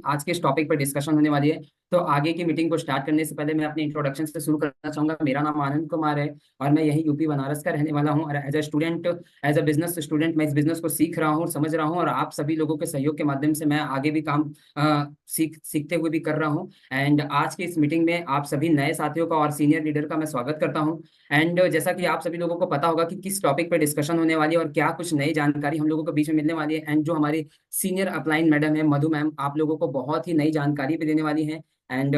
आज के इस टॉपिक पर डिस्कशन होने वाली है। तो आगे की मीटिंग को स्टार्ट करने से पहले मैं अपने इंट्रोडक्शन से शुरू करना चाहूंगा। मेरा नाम आनंद कुमार है और मैं यही यूपी बनारस का रहने वाला हूँ। और as a student, as a business student, मैं इस बिजनेस को सीख रहा हूँ, समझ रहा हूँ, और आप सभी लोगों के सहयोग के माध्यम से मैं आगे भी काम सीखते हुए भी कर रहा हूँ। एंड आज की इस मीटिंग में आप सभी नए साथियों का और सीनियर लीडर का मैं स्वागत करता हूँ। एंड जैसा कि आप सभी लोगों को पता होगा कि किस टॉपिक पर डिस्कशन होने वाली है और क्या कुछ नई जानकारी हम लोगों के बीच में मिलने वाली है। एंड जो हमारी सीनियर अपलाइन मैडम है मधु मैम, आप लोगों को बहुत ही नई जानकारी भी देने वाली हैं। एंड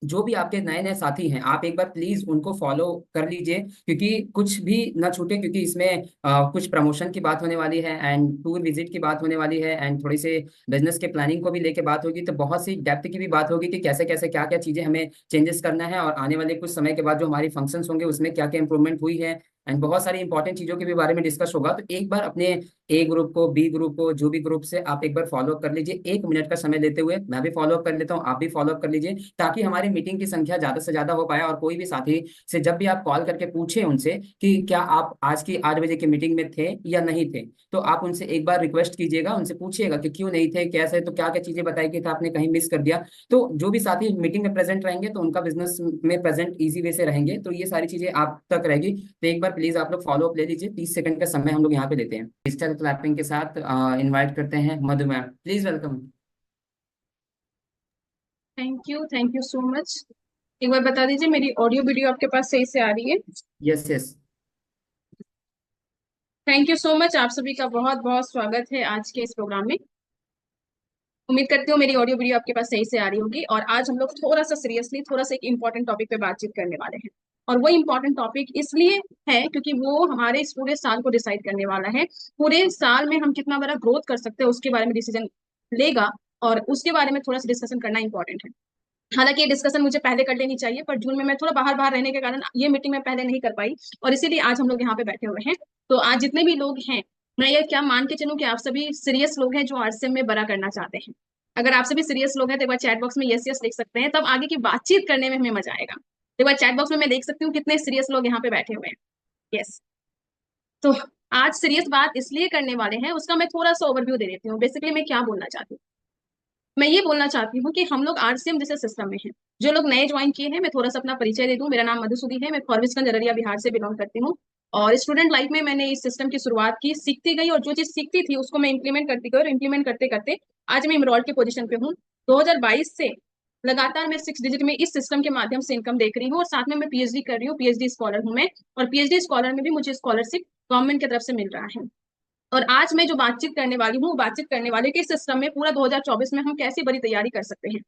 जो भी आपके नए नए साथी हैं, आप एक बार प्लीज उनको फॉलो कर लीजिए, क्योंकि कुछ भी ना छूटे, क्योंकि इसमें कुछ प्रमोशन की बात होने वाली है एंड टूर विजिट की बात होने वाली है एंड थोड़ी से बिजनेस के प्लानिंग को भी लेके बात होगी। तो बहुत सी डेप्थ की भी बात होगी कि कैसे कैसे क्या क्या चीजें हमें चेंजेस करना है, और आने वाले कुछ समय के बाद जो हमारी फंक्शंस होंगे उसमें क्या क्या इंप्रूवमेंट हुई है। एंड बहुत सारी इंपॉर्टेंट चीजों के भी बारे में डिस्कस होगा। तो एक बार अपने ए ग्रुप को, बी ग्रुप को, जो भी ग्रुप से, आप एक बार फॉलो अप कर लीजिए। 1 मिनट का समय लेते हुए मैं भी फॉलो अप कर लेता हूँ, आप भी फॉलो अप कर लीजिए, ताकि हमारी मीटिंग की संख्या ज्यादा से ज्यादा हो पाए। और कोई भी साथी से जब भी आप कॉल करके पूछे उनसे कि क्या आप आज की 8 बजे की मीटिंग में थे या नहीं थे, तो आप उनसे एक बार रिक्वेस्ट कीजिएगा, उनसे पूछिएगा कि क्यों नहीं थे, कैसे, तो क्या क्या चीजें बताई कि था आपने कहीं मिस कर दिया। तो जो भी साथी मीटिंग में प्रेजेंट रहेंगे तो उनका बिजनेस में प्रेजेंट इजी वे से रहेंगे, तो ये सारी चीजें आप तक रहेगी। तो एक बार प्लीज आप लोग फॉलो अप ले लीजिए। 30 सेकंड का समय हम लोग यहाँ पे लेते हैं। डिजिटल क्लैपिंग के साथ इनवाइट करते हैं Madhu ma'am, please welcome. Thank you so much. एक बार बता दीजिए मेरी ऑडियो वीडियो आपके पास सही से आ रही है? Yes yes. Thank you so much. आप सभी का बहुत बहुत स्वागत है आज के इस प्रोग्राम में। उम्मीद करती हूँ मेरी ऑडियो वीडियो आपके पास सही से आ रही होगी। और आज हम लोग थोड़ा सा सीरियसली, थोड़ा सा एक इम्पोर्टेंट टॉपिक पे बातचीत करने वाले हैं। और वो इम्पोर्टेंट टॉपिक इसलिए है क्योंकि वो हमारे इस पूरे साल को डिसाइड करने वाला है। पूरे साल में हम कितना बड़ा ग्रोथ कर सकते हैं उसके बारे में डिसीजन लेगा, और उसके बारे में थोड़ा सा डिस्कशन करना इंपॉर्टेंट है। हालांकि ये डिस्कशन मुझे पहले कर लेनी चाहिए, पर जून में मैं थोड़ा बाहर बाहर रहने के कारण ये मीटिंग मैं पहले नहीं कर पाई, और इसीलिए आज हम लोग यहाँ पे बैठे हुए हैं। तो आज जितने भी लोग हैं, मैं ये क्या मान के चलूं कि आप सभी सीरियस लोग हैं जो आरसीएम में बड़ा करना चाहते हैं। अगर आप सभी सीरियस लोग हैं तो एक बार चैट बॉक्स में यस यस लिख सकते हैं, तब आगे की बातचीत करने में हमें मजा आएगा। एक बार चैट बॉक्स में मैं देख सकती हूँ कितने सीरियस लोग यहाँ पे बैठे हुए हैं। यस। तो आज सीरियस बात इसलिए करने वाले हैं, उसका मैं थोड़ा सा ओवरव्यू दे देती हूँ। बेसिकली मैं क्या बोलना चाहती हूँ, मैं ये बोलना चाहती हूँ कि हम लोग आरसीएम जैसे सिस्टम में हैं। जो लोग नए ज्वाइन किए हैं, मैं थोड़ा सा अपना परिचय दे दूं। मेरा नाम मधुसूदी है, मैं फॉरबिसगंज अररिया बिहार से बिलोंग करती हूँ। और स्टूडेंट लाइफ में मैंने इस सिस्टम की शुरुआत की, सीखती गई, और जो चीज सीखती थी उसको मैं इंप्लीमेंट करती गई, और इंप्लीमेंट करते करते आज मैं इमरॉल्ड के पोजीशन पे हूँ। 2022 से लगातार मैं 6 डिजिट में इस सिस्टम के माध्यम से इनकम देख रही हूँ, और साथ में मैं पीएचडी कर रही हूँ, पीएचडी स्कॉलर हूँ मैं। और पीएचडी स्कॉलर में भी मुझे स्कॉलरशिप गवर्नमेंट की तरफ से मिल रहा है। और आज मैं जो बातचीत करने वाली हूँ, बातचीत करने वाले के सिस्टम में पूरा 2024 में हम कैसी बड़ी तैयारी कर सकते हैं।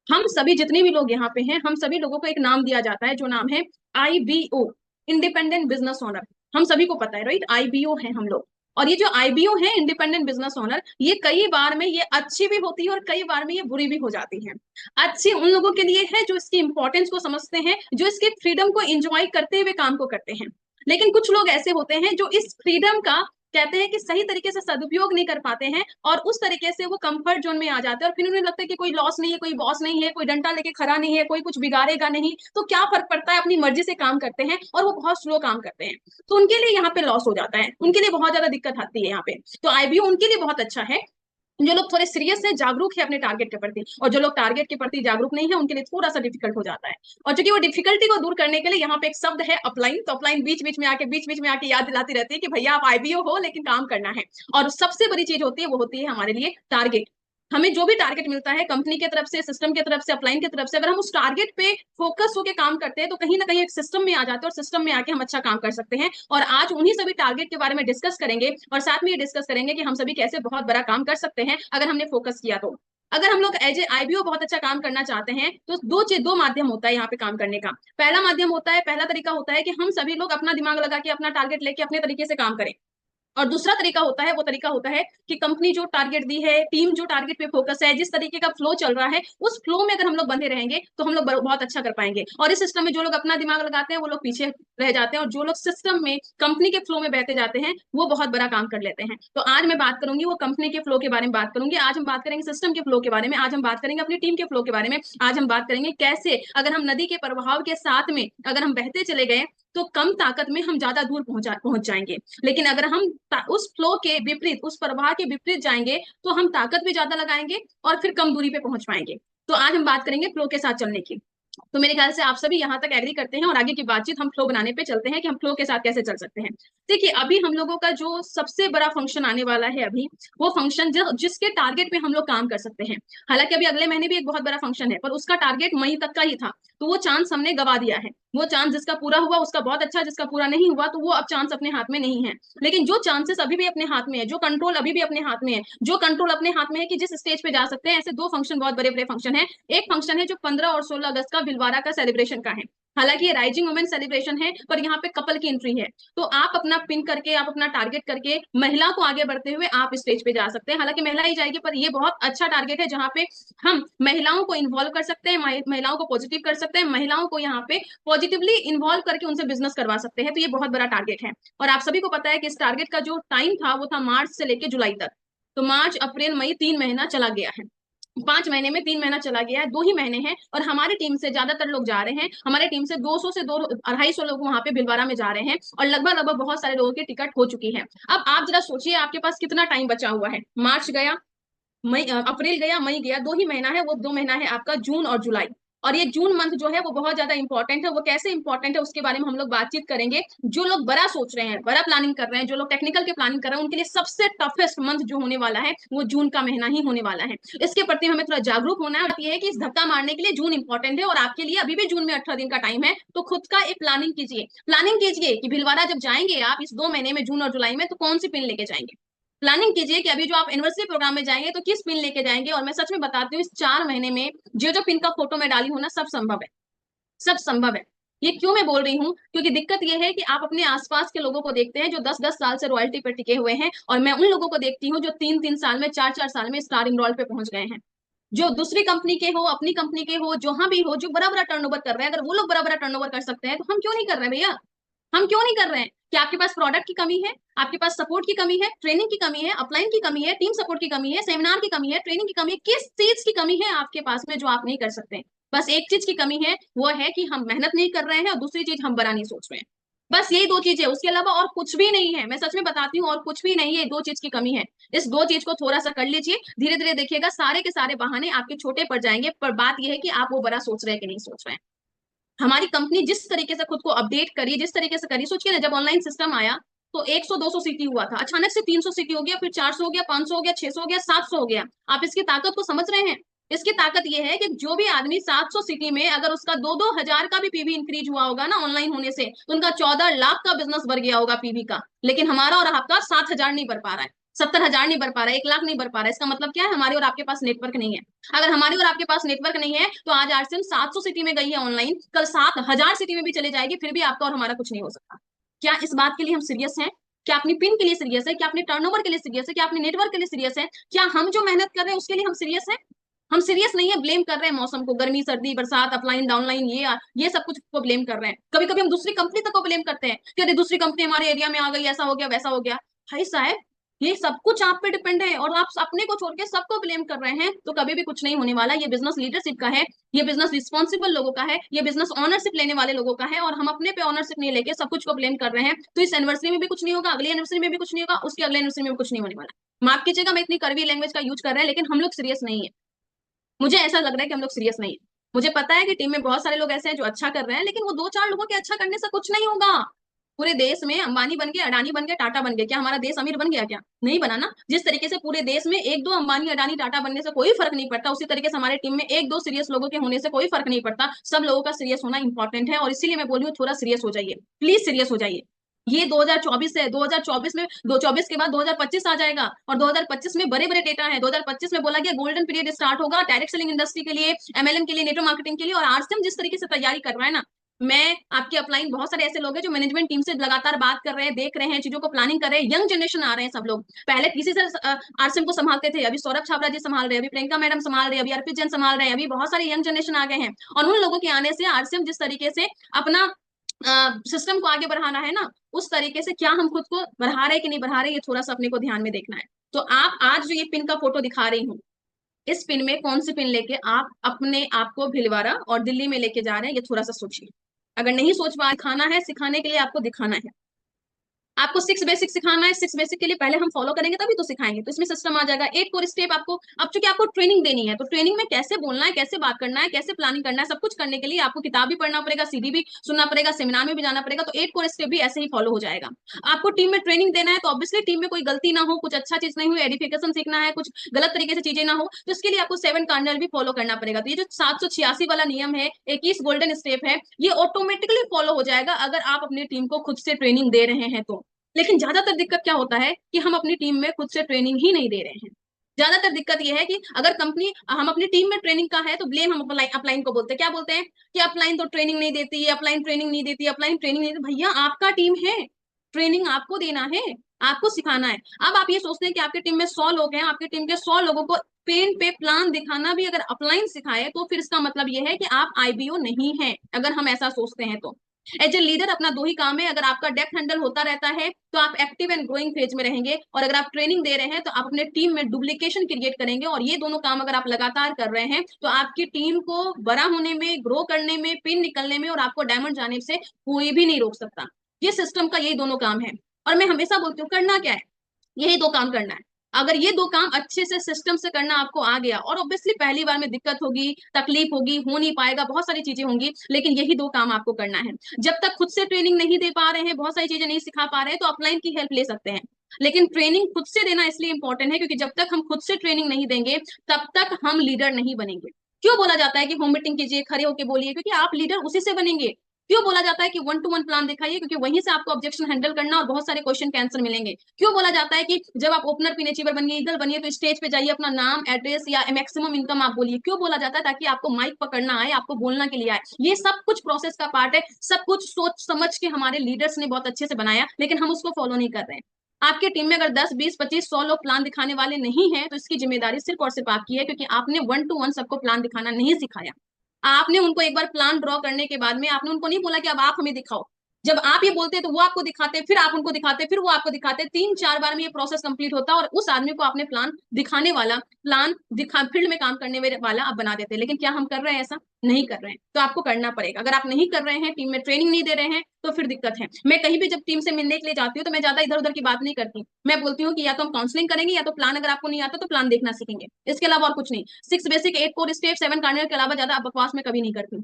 हम सभी जितने भी लोग यहाँ पे हैं, हम सभी लोगों को एक नाम दिया जाता है जो नाम है आईबीओ, इंडिपेंडेंट बिजनेस ओनर। हम सभी को पता है, राइट? आईबीओ है हम लोग। और ये जो आईबीओ है, इंडिपेंडेंट बिजनेस ओनर, ये कई बार में ये अच्छी भी होती है और कई बार में ये बुरी भी हो जाती है। अच्छी उन लोगों के लिए है जो इसकी इंपॉर्टेंस को समझते हैं, जो इसके फ्रीडम को एंजॉय करते हुए काम को करते हैं। लेकिन कुछ लोग ऐसे होते हैं जो इस फ्रीडम का कहते हैं कि सही तरीके से सदुपयोग नहीं कर पाते हैं, और उस तरीके से वो कंफर्ट जोन में आ जाते हैं, और फिर उन्हें लगता है कि कोई लॉस नहीं है, कोई बॉस नहीं है, कोई डंडा लेके खड़ा नहीं है, कोई कुछ बिगाड़ेगा नहीं, तो क्या फर्क पड़ता है, अपनी मर्जी से काम करते हैं और वो बहुत स्लो काम करते हैं। तो उनके लिए यहाँ पे लॉस हो जाता है, उनके लिए बहुत ज्यादा दिक्कत आती है यहाँ पे। तो आईबीओ उनके लिए बहुत अच्छा है जो लोग थोड़े सीरियस है, जागरूक है अपने टारगेट के प्रति। और जो लोग टारगेट के प्रति जागरूक नहीं है, उनके लिए थोड़ा सा डिफिकल्ट हो जाता है। और चूंकि वो डिफिकल्टी को दूर करने के लिए यहाँ पे एक शब्द है अपलाइन, तो अपलाइन बीच बीच में आके याद दिलाती रहती है कि भैया आप आईबीओ हो लेकिन काम करना है। और सबसे बड़ी चीज होती है, वो होती है हमारे लिए टारगेट। हमें जो भी टारगेट मिलता है कंपनी की तरफ से, सिस्टम की तरफ से, अपलाइन की तरफ से, अगर हम उस टारगेट पे फोकस होकर काम करते हैं तो कहीं ना कहीं एक सिस्टम में आ जाते हैं, और सिस्टम में आके हम अच्छा काम कर सकते हैं। और आज उन्हीं सभी टारगेट के बारे में डिस्कस करेंगे, और साथ में ये डिस्कस करेंगे कि हम सभी कैसे बहुत बड़ा काम कर सकते हैं अगर हमने फोकस किया तो। अगर हम लोग एज ए आईबीओ बहुत अच्छा काम करना चाहते हैं तो दो माध्यम होता है यहाँ पे काम करने का। पहला माध्यम होता है, पहला तरीका होता है कि हम सभी लोग अपना दिमाग लगा के अपना टारगेट लेके अपने तरीके से काम करें। और दूसरा तरीका होता है, वो तरीका होता है कि कंपनी जो टारगेट दी है, टीम जो टारगेट पे फोकस है, जिस तरीके का फ्लो चल रहा है, उस फ्लो में अगर हम लोग बंधे रहेंगे तो हम लोग बहुत अच्छा कर पाएंगे। और इस सिस्टम में जो लोग अपना दिमाग लगाते हैं वो लोग पीछे रह जाते हैं, और जो लोग सिस्टम में कंपनी के फ्लो में बहते जाते हैं वो बहुत बड़ा काम कर लेते हैं। तो आज मैं बात करूंगी वो कंपनी के फ्लो के बारे में बात करूंगी। आज हम बात करेंगे सिस्टम के फ्लो के बारे में, आज हम बात करेंगे अपनी टीम के फ्लो के बारे में, आज हम बात करेंगे कैसे अगर हम नदी के प्रवाह के साथ में अगर हम बहते चले गए तो कम ताकत में हम ज्यादा दूर पहुंच जाएंगे। लेकिन अगर हम उस फ्लो के विपरीत, उस प्रवाह के विपरीत जाएंगे तो हम ताकत भी ज्यादा लगाएंगे और फिर कम दूरी पे पहुंच पाएंगे। तो आज हम बात करेंगे फ्लो के साथ चलने की। तो मेरे ख्याल से आप सभी यहाँ तक एग्री करते हैं और आगे की बातचीत हम फ्लो बनाने पे चलते हैं कि हम फ्लो के साथ कैसे चल सकते हैं। देखिए, अभी हम लोगों का जो सबसे बड़ा फंक्शन आने वाला है अभी, वो फंक्शन जिसके टारगेट पे हम लोग काम कर सकते हैं। हालांकि अभी अगले महीने भी एक बहुत बड़ा फंक्शन है, पर उसका टारगेट मई तक का ही था, तो वो चांस हमने गवा दिया है। वो चांस जिसका पूरा हुआ उसका बहुत अच्छा, जिसका पूरा नहीं हुआ तो वो अब चांस अपने हाथ में नहीं है। लेकिन जो चांसेस अभी भी अपने हाथ में है, जो कंट्रोल अभी भी अपने हाथ में है, जो कंट्रोल अपने हाथ में है कि जिस स्टेज पे जा सकते हैं, ऐसे दो फंक्शन बहुत बड़े बड़े फंक्शन है। एक फंक्शन है जो 15 और 16 अगस्त का भिलवाड़ा का सेलिब्रेशन का है। हालांकि ये राइजिंग वुमेन सेलिब्रेशन है, पर यहाँ पे कपल की एंट्री है। तो आप अपना पिन करके, आप अपना टारगेट करके महिला को आगे बढ़ते हुए आप स्टेज पे जा सकते हैं। हालांकि महिला ही जाएगी, पर ये बहुत अच्छा टारगेट है जहाँ पे हम महिलाओं को इन्वॉल्व कर सकते हैं, महिलाओं को पॉजिटिव कर सकते हैं, महिलाओं को यहाँ पे पॉजिटिवली इन्वॉल्व करके उनसे बिजनेस करवा सकते हैं। तो ये बहुत बड़ा टारगेट है। और आप सभी को पता है कि इस टारगेट का जो टाइम था वो था मार्च से लेकर जुलाई तक। तो मार्च, अप्रैल, मई 3 महीना चला गया है। 5 महीने में 3 महीना चला गया है, 2 ही महीने हैं। और हमारी टीम से ज्यादातर लोग जा रहे हैं, हमारे टीम से 200 से 250 लोग वहां पे भिलवाड़ा में जा रहे हैं, और लगभग लगभग बहुत सारे लोगों की टिकट हो चुकी है। अब आप जरा सोचिए आपके पास कितना टाइम बचा हुआ है। मार्च गया, मई, अप्रैल गया, मई गया, 2 ही महीना है। वो 2 महीना है आपका जून और जुलाई। और ये जून मंथ जो है वो बहुत ज्यादा इंपॉर्टेंट है। वो कैसे इंपॉर्टेंट है उसके बारे में हम लोग बातचीत करेंगे। जो लोग बड़ा सोच रहे हैं, बड़ा प्लानिंग कर रहे हैं, जो लोग टेक्निकल के प्लानिंग कर रहे हैं, उनके लिए सबसे टफेस्ट मंथ जो होने वाला है वो जून का महीना ही होने वाला है। इसके प्रति हमें थोड़ा जागरूक होना है। और ये है कि इस धक्का मारने के लिए जून इंपॉर्टेंट है, और आपके लिए अभी भी जून में 18 दिन का टाइम है। तो खुद का एक प्लानिंग कीजिए, प्लानिंग कीजिए कि भिलवाड़ा जब जाएंगे आप इस 2 महीने में, जून और जुलाई में, तो कौन सी पिन लेके जाएंगे। प्लानिंग कीजिए कि अभी जो आप एनिवर्सरी प्रोग्राम में जाएंगे तो किस पिन लेके जाएंगे। और मैं सच में बताती हूँ, इस 4 महीने में जो जो पिन का फोटो मैं डाली हूँ ना, सब संभव है, सब संभव है। ये क्यों मैं बोल रही हूँ, क्योंकि दिक्कत ये है कि आप अपने आसपास के लोगों को देखते हैं जो 10-10 साल से रॉयल्टी पर टिके हुए हैं, और मैं उन लोगों को देखती हूँ जो 3-3 साल में, 4-4 साल में स्टारिंग रोल पे पहुंच गए हैं। जो दूसरी कंपनी के हो, अपनी कंपनी के हो, जहां भी हो, जो बड़ा बड़ा टर्नओवर कर रहे हैं, अगर वो लोग बड़ा बड़ा टर्नओवर कर सकते हैं तो हम क्यों नहीं कर रहे हैं भैया। हम क्यों नहीं कर रहे हैं? क्या आपके पास प्रोडक्ट की कमी है, आपके पास सपोर्ट की कमी है, ट्रेनिंग की कमी है, अपलाइन की कमी है, टीम सपोर्ट की कमी है, सेमिनार की कमी है, ट्रेनिंग की कमी है? किस चीज की कमी है आपके पास में जो आप नहीं कर सकते? बस एक चीज की कमी है, वो है कि हम मेहनत नहीं कर रहे हैं, और दूसरी चीज हम बड़ा नहीं सोच रहे हैं। बस यही दो चीज है, उसके अलावा और कुछ भी नहीं है। मैं सच में बताती हूँ, और कुछ भी नहीं है, दो चीज की कमी है। इस दो चीज को थोड़ा सा कर लीजिए, धीरे धीरे देखिएगा सारे के सारे बहाने आपके छोटे पड़ जाएंगे। पर बात यह है कि आप वो बड़ा सोच रहे हैं कि नहीं सोच रहे हैं। हमारी कंपनी जिस तरीके से खुद को अपडेट करी, जिस तरीके से करी, सोचिए ना, जब ऑनलाइन सिस्टम आया तो 100-200 सीटी हुआ था, अचानक से 300 सीटी हो गया, फिर 400 हो गया, 500 हो गया, 600 हो गया, 700 हो गया। आप इसकी ताकत को समझ रहे हैं? इसकी ताकत ये है कि जो भी आदमी 700 सिटी में, अगर उसका 2-2 हजार का भी पीवी इंक्रीज हुआ होगा ना ऑनलाइन होने से, तो उनका 14 लाख का बिजनेस बढ़ गया होगा पीवी का। लेकिन हमारा और आपका 7 हजार नहीं बढ़ पा रहा है, 70 हजार नहीं बढ़ पा रहा है, 1 लाख नहीं बढ़ पा रहा है। इसका मतलब क्या है? हमारे और आपके पास नेटवर्क नहीं है। अगर हमारे और आपके पास नेटवर्क नहीं है तो आज आरसीएम 700 सिटी में गई है ऑनलाइन, कल 7 हजार सिटी में भी चले जाएगी, फिर भी आपका और हमारा कुछ नहीं हो सकता। क्या इस बात के लिए हम सीरियस हैं? क्या अपनी पिन के लिए सीरियस है? क्या अपने टर्नओवर के लिए सीरियस है? क्या अपने नेटवर्क के लिए सीरियस है? क्या हम जो मेहनत कर रहे हैं उसके लिए हम सीरियस हैं? हम सीरियस नहीं है, ब्लेम कर रहे हैं मौसम को, गर्मी, सर्दी, बरसात, अपलाइन, डाउनलाइन, ये सब कुछ को ब्लेम कर रहे हैं। कभी कभी हम दूसरी कंपनी तक को ब्लेम करते हैं कि अरे दूसरी कंपनी हमारे एरिया में आ गई, ऐसा हो गया, वैसा हो गया। भाई साहब, ये सब कुछ आप पे डिपेंड है, और आप अपने को छोड़ के सबको ब्लेम कर रहे हैं, तो कभी भी कुछ नहीं होने वाला। ये बिजनेस लीडरशिप का है, ये बिजनेस रिस्पॉन्सिबल लोगों का है, ये बिजनेस ऑनरशिप लेने वाले लोगों का है, और हम अपने पे ऑनरशिप नहीं लेके सब कुछ को ब्लेम कर रहे हैं। तो इस एनिवर्सरी में भी कुछ नहीं होगा, अगली एनिवर्सरी में भी कुछ नहीं होगा, उसके अगले एनिवर्सरी में भी कुछ नहीं होने वाला। माफ कीजिएगा, मैं इतनी कड़वी लैंग्वेज का यूज कर रहे हैं, लेकिन हम लोग सीरियस नहीं है। मुझे ऐसा लग रहा है कि हम लोग सीरियस नहीं है। मुझे पता है कि टीम में बहुत सारे लोग ऐसे हैं जो अच्छा कर रहे हैं, लेकिन वो 2-4 लोगों के अच्छा करने से कुछ नहीं होगा। पूरे देश में अंबानी बन गए, अडानी बन गए, टाटा बन गए, क्या हमारा देश अमीर बन गया? क्या नहीं बना ना। जिस तरीके से पूरे देश में 1-2 अंबानी, अडानी, टाटा बनने से कोई फर्क नहीं पड़ता, उसी तरीके से हमारे टीम में 1-2 सीरियस लोगों के होने से कोई फर्क नहीं पड़ता। सब लोगों का सीरियस होना इंपॉर्टेंट है, और इसीलिए मैं बोल रही हूँ थोड़ा सीरियस हो जाइए, प्लीज सीरियस हो जाइए। ये 2024 है, 2024 में 2024 के बाद 2025 आ जाएगा, और 2025 में बड़े बड़े डेटा है। 2025 में बोला गया गोल्डन पीरियड स्टार्ट होगा डायरेक्ट सेलिंग इंडस्ट्री के लिए, एमएलएम के लिए, नेटवर्क मार्केटिंग के लिए। और आरसीएम जिस तरीके से तैयारी कर रहा है ना, मैं आपके अपलाइन बहुत सारे ऐसे लोग हैं जो मैनेजमेंट टीम से लगातार बात कर रहे हैं, देख रहे हैं, चीजों को प्लानिंग कर रहे हैं। यंग जनरेशन आ रहे हैं सब लोग। पहले किसी से आरसीएम को संभालते थे, अभी सौरभ छाबड़ा जी संभाल रहे हैं, अभी प्रियंका मैडम संभाल रहे हैं, अभी अर्पित जैन संभाल रहे हैं, अभी बहुत सारे यंग जनरेशन आ गए हैं। और उन लोगों के आने से आरसीएम जिस तरीके से अपना सिस्टम को आगे बढ़ाना है ना, उस तरीके से क्या हम खुद को बढ़ा रहे हैं कि नहीं बढ़ा रहे, ये थोड़ा सा अपने को ध्यान में देखना है। तो आप आज जो ये पिन का फोटो दिखा रही हूँ, इस पिन में कौन सी पिन लेके आप अपने आप को भिलवाड़ा और दिल्ली में लेके जा रहे हैं, ये थोड़ा सा सोचिए। अगर नहीं सोच पा खाना है, सिखाने के लिए आपको दिखाना है। आपको 6 बेसिक सिखाना है, 6 बेसिक के लिए पहले हम फॉलो करेंगे तभी तो सिखाएंगे, तो इसमें सिस्टम आ जाएगा। 8 कोर स्टेप आपको, अब चूंकि आपको ट्रेनिंग देनी है तो ट्रेनिंग में कैसे बोलना है, कैसे बात करना है, कैसे प्लानिंग करना है, सब कुछ करने के लिए आपको किताब भी पढ़ना पड़ेगा, सीडी भी सुनना पड़ेगा, सेमिनार में भी जाना पड़ेगा। तो 8 कोर स्टेप भी ऐसे ही फॉलो हो जाएगा। आपको टीम में ट्रेनिंग देना है तो ऑब्वियसली टीम में कोई गलती ना हो, कुछ अच्छा चीज नहीं हो, एडिफिकेशन सीखना है, कुछ गलत तरीके से चीजें ना हो, तो इसके लिए आपको 7 कार्डिनल भी फॉलो करना पड़ेगा। तो ये जो 786 वाला नियम है, 21 गोल्डन स्टेप है, ये ऑटोमेटिकली फॉलो हो जाएगा अगर आप अपनी टीम को खुद से ट्रेनिंग दे रहे हैं तो। लेकिन ज्यादातर दिक्कत क्या होता है कि हम अपनी टीम में खुद से ट्रेनिंग ही नहीं दे रहे हैं। ज्यादातर दिक्कत यह है कि अगर कंपनी हम अपनी टीम में ट्रेनिंग का है तो ब्लेम हम अपलाइन को बोलते हैं। क्या बोलते हैं कि अपलाइन तो ट्रेनिंग नहीं देती, अपलाइन ट्रेनिंग नहीं देती, अपलाइन ट्रेनिंग नहीं देती। भैया आपका टीम है, ट्रेनिंग आपको देना है, आपको सिखाना है। अब आप ये सोचते हैं कि आपके टीम में 100 लोग हैं, आपके टीम के 100 लोगों को पेन पे प्लान दिखाना भी अगर अपलाइन सिखाए तो फिर इसका मतलब यह है कि आप आईबीओ नहीं है, अगर हम ऐसा सोचते हैं तो। एज ए लीडर अपना दो ही काम है, अगर आपका डेप्थ हैंडल होता रहता है तो आप एक्टिव एंड ग्रोइंग फेज में रहेंगे, और अगर आप ट्रेनिंग दे रहे हैं तो आप अपने टीम में डुप्लीकेशन क्रिएट करेंगे। और ये दोनों काम अगर आप लगातार कर रहे हैं तो आपकी टीम को बड़ा होने में, ग्रो करने में, पिन निकलने में और आपको डायमंड जाने से कोई भी नहीं रोक सकता। ये सिस्टम का यही दोनों काम है। और मैं हमेशा बोलती हूँ करना क्या है, यही दो काम करना है। अगर ये दो काम अच्छे से सिस्टम से करना आपको आ गया, और ऑब्वियसली पहली बार में दिक्कत होगी, तकलीफ होगी, हो नहीं पाएगा, बहुत सारी चीजें होंगी, लेकिन यही दो काम आपको करना है। जब तक खुद से ट्रेनिंग नहीं दे पा रहे हैं, बहुत सारी चीजें नहीं सिखा पा रहे हैं, तो अपलाइन की हेल्प ले सकते हैं। लेकिन ट्रेनिंग खुद से देना इसलिए इंपॉर्टेंट है क्योंकि जब तक हम खुद से ट्रेनिंग नहीं देंगे तब तक हम लीडर नहीं बनेंगे। क्यों बोला जाता है कि होम मीटिंग कीजिए, खड़े होकर बोलिए? क्योंकि आप लीडर उसी से बनेंगे। क्यों बोला जाता है कि 1 to 1 प्लान दिखाइए? क्योंकि वहीं से आपको ऑब्जेक्शन हैंडल करना और बहुत सारे क्वेश्चन के आंसर मिलेंगे। क्यों बोला जाता है कि जब आप ओपनर पिन अचीवर बनिए, ईगल बनिए, तो स्टेज पे जाइए, अपना नाम, एड्रेस या मैक्सिमम इनकम आप बोलिए? क्यों बोला जाता है? ताकि आपको माइक पकड़ना आए, आपको बोलना के लिए आए। ये सब कुछ प्रोसेस का पार्ट है, सब कुछ सोच समझ के हमारे लीडर्स ने बहुत अच्छे से बनाया, लेकिन हम उसको फॉलो नहीं कर रहे हैं। आपके टीम में अगर 10, 20, 25, 100 लोग प्लान दिखाने वाले नहीं है तो इसकी जिम्मेदारी सिर्फ और सिर्फ आपकी है, क्योंकि आपने 1 to 1 सबको प्लान दिखाना नहीं सिखाया। आपने उनको एक बार प्लान ड्रॉ करने के बाद में आपने उनको नहीं बोला कि अब आप हमें दिखाओ। जब आप ये बोलते तो वो आपको दिखाते, फिर आप उनको दिखाते, फिर वो आपको दिखाते, 3-4 बार में ये प्रोसेस कंप्लीट होता और उस आदमी को आपने प्लान दिखाने वाला, प्लान दिखा फील्ड में काम करने वाला आप बना देते। लेकिन क्या हम कर रहे हैं? ऐसा नहीं कर रहे हैं। तो आपको करना पड़ेगा। अगर आप नहीं कर रहे हैं, टीम में ट्रेनिंग नहीं दे रहे हैं, तो फिर दिक्कत है। मैं कहीं भी जब टीम से मिलने के लिए जाती हूँ तो मैं ज्यादा इधर उधर की बात नहीं करती। मैं बोलती हूँ कि या तो हम काउंसलिंग करेंगे, या तो प्लान अगर आपको नहीं आता तो प्लान देखना सीखेंगे, इसके अलावा और कुछ नहीं। 6 बेसिक, 8 कोर स्टेप, 7 कार्डिनल के अलावा ज्यादा बकवास में कभी नहीं करती,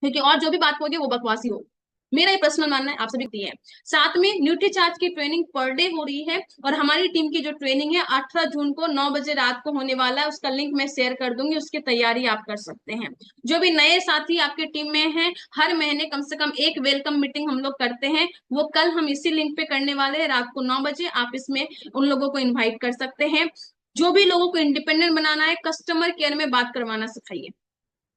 क्योंकि और जो भी बात होगी वो बकवासी होगी। मेरा ये पर्सनल मानना है, आप सभी की है। साथ में न्यूट्री चार्ज की ट्रेनिंग पर डे हो रही है, और हमारी टीम की जो ट्रेनिंग है 18 जून को 9 बजे रात को होने वाला है। उसका लिंक मैं शेयर कर दूंगी, उसकी तैयारी आप कर सकते हैं। जो भी नए साथी आपके टीम में हैं, हर महीने कम से कम एक वेलकम मीटिंग हम लोग करते हैं। वो कल हम इसी लिंक पे करने वाले हैं रात को 9 बजे। आप इसमें उन लोगों को इन्वाइट कर सकते हैं। जो भी लोगों को इंडिपेंडेंट बनाना है, कस्टमर केयर में बात करवाना सिखाइए।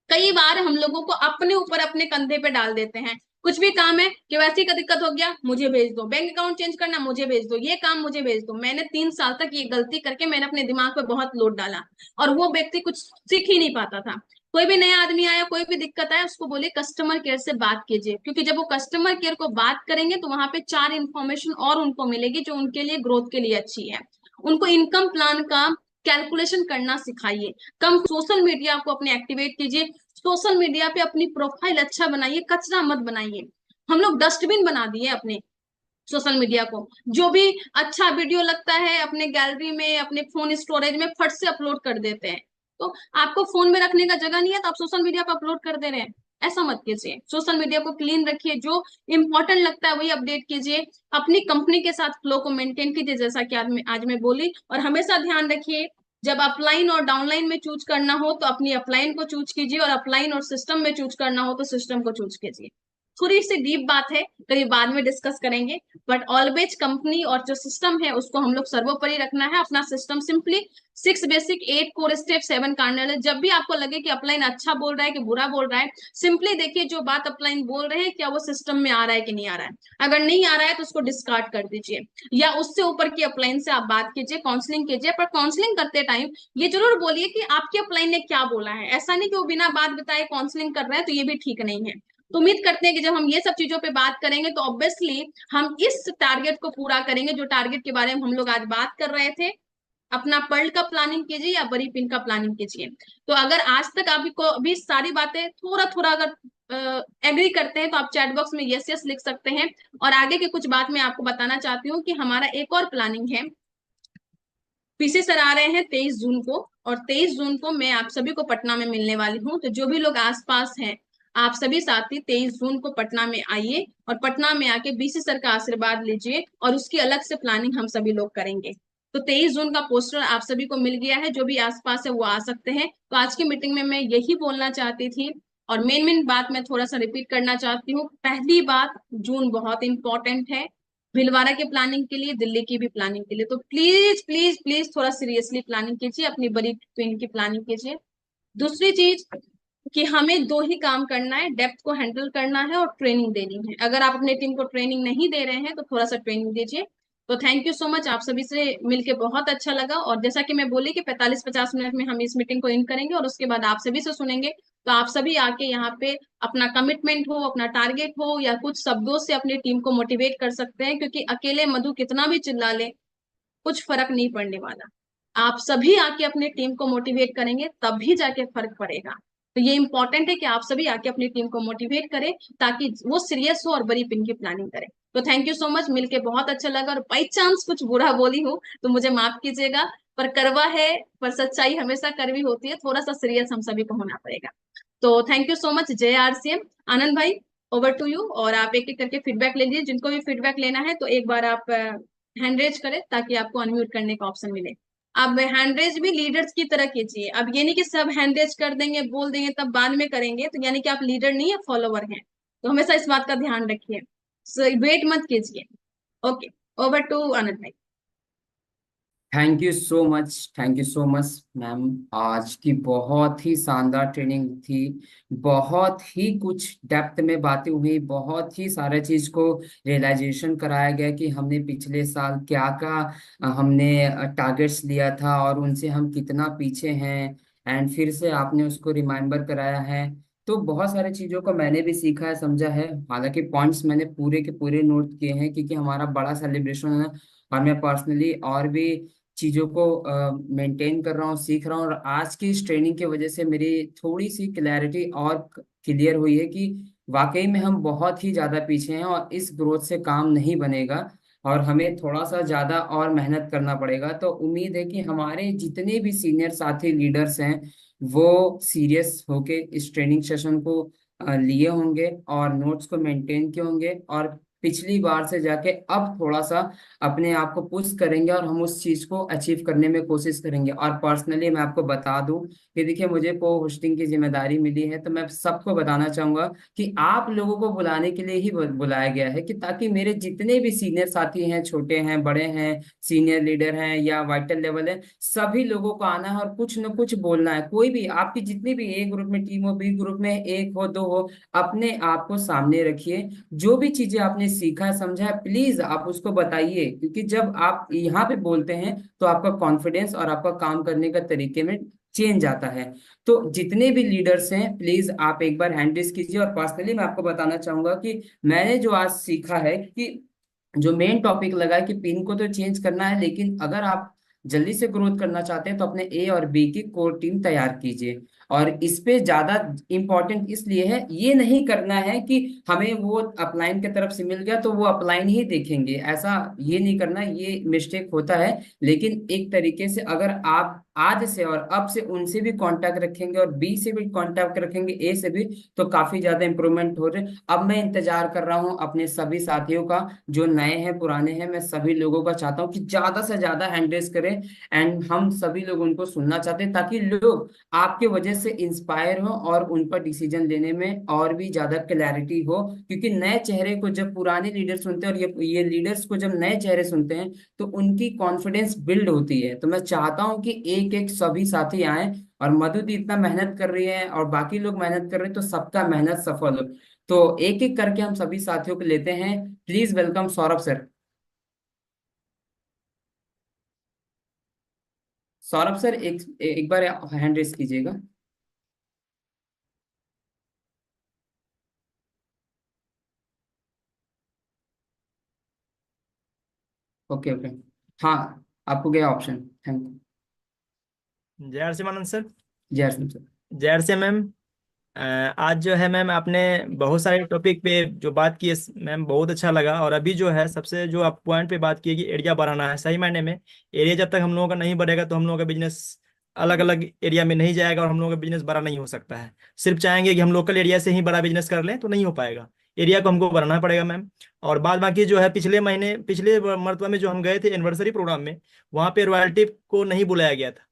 कई बार हम लोगों को अपने ऊपर अपने कंधे पे डाल देते हैं। कुछ भी काम है, केवाईसी का दिक्कत हो गया, मुझे भेज दो, बैंक अकाउंट चेंज करना, मुझे भेज दो, ये काम मुझे भेज दो। मैंने 3 साल तक ये गलती करके मैंने अपने दिमाग पे बहुत लोड डाला, और वो व्यक्ति कुछ सीख ही नहीं पाता था। कोई भी नया आदमी आया, कोई भी दिक्कत आया, उसको बोले कस्टमर केयर से बात कीजिए, क्योंकि जब वो कस्टमर केयर को बात करेंगे तो वहां पे 4 इन्फॉर्मेशन और उनको मिलेगी जो उनके लिए ग्रोथ के लिए अच्छी है। उनको इनकम प्लान का कैलकुलेशन करना सिखाइए। कम सोशल मीडिया को अपने एक्टिवेट कीजिए। सोशल मीडिया पे अपनी प्रोफाइल अच्छा बनाइए, कचरा मत बनाइए। हम लोग डस्टबिन बना दिए अपने सोशल मीडिया को। जो भी अच्छा वीडियो लगता है अपने गैलरी में, अपने फोन स्टोरेज में फट से अपलोड कर देते हैं। तो आपको फोन में रखने का जगह नहीं है तो आप सोशल मीडिया पर अपलोड कर दे रहे हैं। ऐसा मत कीजिए। सोशल मीडिया को क्लीन रखिए, जो इंपॉर्टेंट लगता है वही अपडेट कीजिए। अपनी कंपनी के साथ फ्लो को मेंटेन कीजिए, जैसा कि आज मैं बोली। और हमेशा ध्यान रखिए, जब अपलाइन और डाउनलाइन में चूज करना हो तो अपनी अपलाइन को चूज कीजिए, और अपलाइन और सिस्टम में चूज करना हो तो सिस्टम को चूज कीजिए। थोड़ी सी डीप बात है, कभी बाद में डिस्कस करेंगे। बट ऑलवेज कंपनी और जो सिस्टम है उसको हम लोग सर्वोपरि रखना है। अपना system simply 6 basic, 8 core step, 7 cardinal है। जब भी आपको लगे कि अपलाइन अच्छा बोल रहा है कि बुरा बोल रहा है, सिंपली देखिए जो बात अपलाइन बोल रहे हैं क्या वो सिस्टम में आ रहा है कि नहीं आ रहा है। अगर नहीं आ रहा है तो उसको डिस्कार्ड कर दीजिए, या उससे ऊपर की अपलाइन से आप बात कीजिए, काउंसलिंग कीजिए। पर काउंसलिंग करते टाइम ये जरूर बोलिए कि आपकी अपलाइन ने क्या बोला है। ऐसा नहीं कि वो बिना बात बताए काउंसलिंग कर रहा है, तो ये भी ठीक नहीं है। तो उम्मीद करते हैं कि जब हम ये सब चीजों पे बात करेंगे तो ऑब्वियसली हम इस टारगेट को पूरा करेंगे, जो टारगेट के बारे में हम लोग आज बात कर रहे थे। अपना पर्ल का प्लानिंग कीजिए या बड़ी पिन का प्लानिंग कीजिए। तो अगर आज तक आपको अभी सारी बातें थोड़ा थोड़ा अगर एग्री करते हैं तो आप चैट बॉक्स में यस यस लिख सकते हैं। और आगे के कुछ बात मैं आपको बताना चाहती हूँ कि हमारा एक और प्लानिंग है। पीसी सर आ रहे हैं 23 जून को, और 23 जून को मैं आप सभी को पटना में मिलने वाली हूँ। तो जो भी लोग आसपास हैं, आप सभी साथी 23 जून को पटना में आइए और पटना में आके बीसी सर का आशीर्वाद लीजिए, और उसकी अलग से प्लानिंग हम सभी लोग करेंगे। तो 23 जून का पोस्टर आप सभी को मिल गया है, जो भी आसपास है वो आ सकते हैं। तो आज की मीटिंग में मैं यही बोलना चाहती थी, और मेन मेन बात मैं थोड़ा सा रिपीट करना चाहती हूँ। पहली बात, जून बहुत इंपॉर्टेंट है भीलवाड़ा की प्लानिंग के लिए, दिल्ली की भी प्लानिंग के लिए। तो प्लीज प्लीज प्लीज थोड़ा सीरियसली प्लानिंग कीजिए, अपनी बड़ी ट्रेन की प्लानिंग कीजिए। दूसरी चीज कि हमें दो ही काम करना है, डेप्थ को हैंडल करना है और ट्रेनिंग देनी है। अगर आप अपने टीम को ट्रेनिंग नहीं दे रहे हैं तो थोड़ा सा ट्रेनिंग दीजिए। तो थैंक यू सो मच, आप सभी से मिलके बहुत अच्छा लगा। और जैसा कि मैं बोली कि 45-50 मिनट में हम इस मीटिंग को इन करेंगे और उसके बाद आप सभी से सुनेंगे। तो आप सभी आके यहाँ पे अपना कमिटमेंट हो, अपना टारगेट हो, या कुछ शब्दों से अपनी टीम को मोटिवेट कर सकते हैं, क्योंकि अकेले मधु कितना भी चिल्ला ले कुछ फर्क नहीं पड़ने वाला। आप सभी आके अपनी टीम को मोटिवेट करेंगे तभी जाके फर्क पड़ेगा। तो ये इंपॉर्टेंट है कि आप सभी आके अपनी टीम को मोटिवेट करें, ताकि वो सीरियस हो और बड़ी पिन की प्लानिंग करें। तो थैंक यू सो मच, मिलके बहुत अच्छा लगा। और बाई चांस कुछ बुरा बोली हो तो मुझे माफ कीजिएगा, पर करवा है, पर सच्चाई हमेशा कड़वी होती है। थोड़ा सा सीरियस हम सभी को होना पड़ेगा। तो थैंक यू सो मच। जय आरसीएम। आनंद भाई, ओवर टू यू। और आप एक एक करके फीडबैक ले लीजिए, जिनको भी फीडबैक लेना है तो एक बार आप हैंड रेज करें ताकि आपको अनम्यूट करने का ऑप्शन मिले। अब हैंड रेज भी लीडर्स की तरह कीजिए। अब ये नहीं कि सब हैंड रेज कर देंगे, बोल देंगे, तब बाद में करेंगे, तो यानी कि आप लीडर नहीं है, फॉलोवर हैं। तो हमेशा इस बात का ध्यान रखिए। सो वेट मत कीजिए। ओके, ओवर टू आनंद भाई। Thank you so much ma'am. आज की बहुत ही शानदार ट्रेनिंग थी। बहुत ही कुछ डेप्थ में बातें हुई, बहुत ही सारे चीज को रियलाइजेशन कराया गया कि हमने पिछले साल क्या क्या हमने टारगेट्स लिया था और उनसे हम कितना पीछे हैं। एंड फिर से आपने उसको रिमाइंबर कराया है। तो बहुत सारी चीज़ों को मैंने भी सीखा है, समझा है। हालांकि पॉइंट्स मैंने पूरे के पूरे नोट किए हैं, क्योंकि हमारा बड़ा सेलिब्रेशन है और मैं पर्सनली और भी चीज़ों को मेंटेन कर रहा हूँ, सीख रहा हूँ। और आज की इस ट्रेनिंग की वजह से मेरी थोड़ी सी क्लैरिटी और क्लियर हुई है कि वाकई में हम बहुत ही ज़्यादा पीछे हैं और इस ग्रोथ से काम नहीं बनेगा और हमें थोड़ा सा ज़्यादा और मेहनत करना पड़ेगा। तो उम्मीद है कि हमारे जितने भी सीनियर साथी लीडर्स हैं वो सीरियस होके इस ट्रेनिंग सेशन को लिए होंगे और नोट्स को मेंटेन किए होंगे और पिछली बार से जाके अब थोड़ा सा अपने आप को पुश करेंगे और हम उस चीज को अचीव करने में कोशिश करेंगे। और पर्सनली मैं आपको बता दूं कि देखिए, मुझे को होस्टिंग की जिम्मेदारी मिली है, तो मैं सबको बताना चाहूंगा कि आप लोगों को बुलाने के लिए ही बुलाया गया है, कि ताकि मेरे जितने भी सीनियर साथी हैं, छोटे हैं, बड़े हैं, सीनियर लीडर हैं या वाइटल लेवल है, सभी लोगों को आना है और कुछ न कुछ बोलना है। कोई भी आपकी जितनी भी ए ग्रुप में टीम हो, बी ग्रुप में एक हो, दो हो, अपने आप को सामने रखिए। जो भी चीजें आपने सीखा समझा है, प्लीज आप उसको बताइए, क्योंकि जब आप यहाँ पे बोलते हैं तो आपका कॉन्फिडेंस और आपका काम करने का तरीके में चेंज आता है। तो जितने भी लीडर्स हैं, प्लीज आप एक बार हैंड रेज कीजिए। और पर्सनली मैं आपको बताना चाहूंगा कि मैंने जो आज सीखा है कि जो मेन टॉपिक लगा है कि पिन को तो चेंज करना है, लेकिन अगर आप जल्दी से ग्रोथ करना चाहते हैं तो अपने ए और बी की कोर टीम तैयार कीजिए। और इस पे ज्यादा इंपॉर्टेंट इसलिए है, ये नहीं करना है कि हमें वो अपलाइन की तरफ से मिल गया तो वो अपलाइन ही देखेंगे, ऐसा ये नहीं करना, ये मिस्टेक होता है। लेकिन एक तरीके से अगर आप आज से और अब से उनसे भी कांटेक्ट रखेंगे और बी से भी कांटेक्ट रखेंगे, ए से भी, तो काफी ज्यादा इंप्रूवमेंट हो रहे। अब मैं इंतजार कर रहा हूँ अपने सभी साथियों का, जो नए हैं पुराने हैं, मैं सभी लोगों का चाहता हूँ कि ज्यादा से ज्यादा हैंडरेस करें। एंड हम सभी लोग उनको सुनना चाहते हैं, ताकि लोग आपके वजह से इंस्पायर हो और उन पर डिसीजन लेने में और भी ज्यादा क्लैरिटी हो। क्योंकि नए चेहरे को जब पुराने लीडर सुनते हैं और ये लीडर्स को जब नए चेहरे सुनते हैं तो उनकी कॉन्फिडेंस बिल्ड होती है। तो मैं चाहता हूँ कि एक एक सभी साथी आए, और मधु दी इतना मेहनत कर रही है और बाकी लोग मेहनत कर रहे हैं, तो सबका मेहनत सफल हो। तो एक एक करके हम सभी साथियों को लेते हैं। Please welcome Saurabh sir. Saurabh sir, एक एक बार हैंड रेस कीजिएगा। Okay okay. हाँ, आपको गया ऑप्शन। Thank you. जय आरसी मानंद सर। जय सिंह सर। जय आरसी मैम। आज जो है मैम आपने बहुत सारे टॉपिक पे जो बात की है मैम, बहुत अच्छा लगा। और अभी जो है सबसे जो आप पॉइंट पे बात की कि एरिया बढ़ाना है, सही मायने में एरिया जब तक हम लोगों का नहीं बढ़ेगा तो हम लोगों का बिजनेस अलग अलग एरिया में नहीं जाएगा और हम लोगों का बिजनेस बड़ा नहीं हो सकता है। सिर्फ चाहेंगे कि हम लोकल एरिया से ही बड़ा बिजनेस कर लें तो नहीं हो पाएगा, एरिया को हमको बढ़ाना पड़ेगा मैम। और बाद बाकी जो है पिछले मरतबा में जो हम गए थे एनिवर्सरी प्रोग्राम में, वहाँ पे रॉयल्टी को नहीं बुलाया गया था।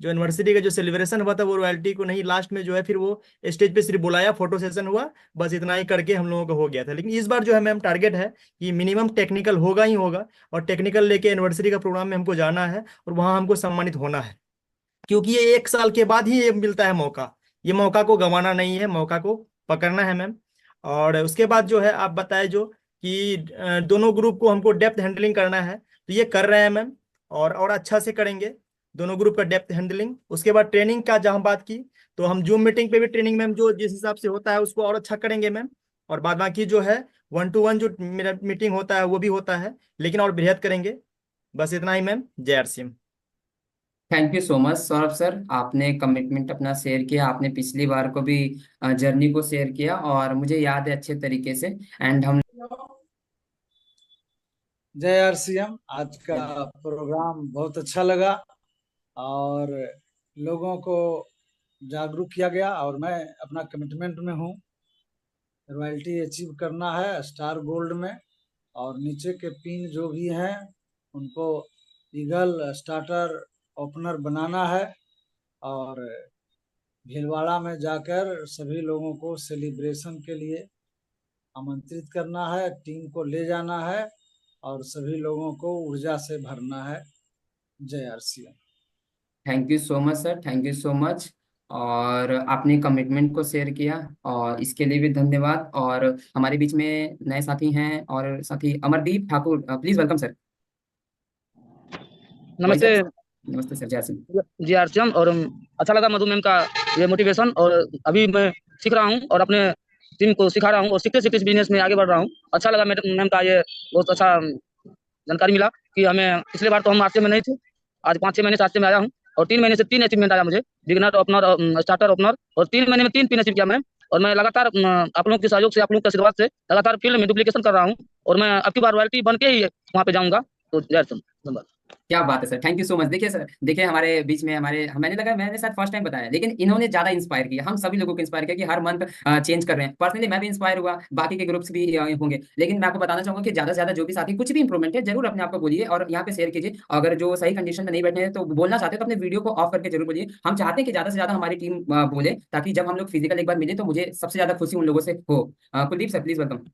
जो यूनिवर्सिटी का जो सेलिब्रेशन हुआ था वो रॉयल्टी को नहीं, लास्ट में जो है फिर वो स्टेज पे सिर्फ बुलाया, फोटो सेशन हुआ, बस इतना ही करके हम लोगों को हो गया था। लेकिन इस बार जो है मैम टारगेट है कि मिनिमम टेक्निकल होगा ही होगा, और टेक्निकल लेके एनिवर्सरी का प्रोग्राम में हमको जाना है और वहाँ हमको सम्मानित होना है। क्योंकि ये 1 साल के बाद ही ये मिलता है मौका, ये मौका को गंवाना नहीं है, मौका को पकड़ना है मैम। और उसके बाद जो है आप बताए जो कि दोनों ग्रुप को हमको डेप्थ हैंडलिंग करना है, तो ये कर रहे हैं मैम, और अच्छा से करेंगे दोनों ग्रुप का डेप्थ हैंडलिंग। उसके बाद ट्रेनिंग का जहाँ बात की, तो हम जूम मीटिंग पे भी ट्रेनिंग मैम जो जिस हिसाब से होता है उसको और अच्छा करेंगे मैम। और बाद बाकी जो है 1-to-1 जो मेरा मीटिंग होता है वो भी होता है, लेकिन और बेहतर करेंगे। बस इतना ही मैम, जय R C M. Thank you so much Saurabh sir, आपने कमिटमेंट अपना शेयर किया, आपने पिछली बार को भी जर्नी को शेयर किया और मुझे याद है अच्छे तरीके से। एंड हम जय आरसीएम। आज का प्रोग्राम बहुत अच्छा लगा और लोगों को जागरूक किया गया, और मैं अपना कमिटमेंट में हूँ। रॉयल्टी अचीव करना है स्टार गोल्ड में, और नीचे के पिन जो भी हैं उनको ईगल स्टार्टर ओपनर बनाना है, और भीलवाड़ा में जाकर सभी लोगों को सेलिब्रेशन के लिए आमंत्रित करना है, टीम को ले जाना है और सभी लोगों को ऊर्जा से भरना है। जय RCM. Thank you so much sir, thank you so much. और आपने कमिटमेंट को शेयर किया और इसके लिए भी धन्यवाद। और हमारे बीच में नए साथी हैं और साथी Amardeep Thakur, please welcome sir. वही नमस्ते। सर, नमस्ते सर, जय सिंह। जी आरसीएम। और अच्छा लगा मधु मैम का ये मोटिवेशन। और अभी मैं सीख रहा हूँ और अपने टीम को सिखा रहा हूँ, और सीखते सीखते इस बिजनेस में आगे बढ़ रहा हूँ। अच्छा लगा मैम का ये बहुत अच्छा जानकारी मिला कि हमें पिछले बार तो हम आरसीएम में नहीं थे, आज 5-6 महीने से आरसीएम में आया हूँ, और 3 महीने से 3 अचीवमेंट आया मुझे, बिगनर ओपनर, स्टार्टर ओपनर, और 3 महीने में 3 पिन अचीव किया मैं। और मैं लगातार आप लोगों के सहयोग से, आप लोगों के आशीर्वाद से लगातार फील्ड में डुप्लीकेशन कर रहा हूँ, और मैं अब की बार रॉयल्टी बन के ही वहाँ पे जाऊँगा। तो जय हिंद, धन्यवाद। क्या बात है sir, thank you so much. देखिए सर, देखिए हमारे बीच में मैंने शायद फर्स्ट टाइम बताया, लेकिन इन्होंने ज्यादा इंस्पायर किया, हम सभी लोगों को इंस्पायर किया कि हर मंथ चेंज कर रहे हैं। पर्सनली मैं भी इंस्पायर हुआ, बाकी के ग्रुप्स भी होंगे। लेकिन मैं आपको बताना चाहूंगा कि ज्यादा से ज्यादा जो भी साथी कुछ भी इंप्रूवमेंट है जरूर अपने आप को बोलिए और यहाँ पे शेयर कीजिए। अगर जो सही कंडीशन में नहीं बैठे हैं तो बोलना चाहते हैं तो अपने वीडियो को ऑफ करके जरूर बोलिए। हम चाहते हैं कि ज्यादा से ज्यादा हमारी टीम बोले, ताकि जब हम लोग फिजिकल एक बार मिले तो मुझे सबसे ज्यादा खुशी उन लोगों से हो। Kuldeep sir please welcome.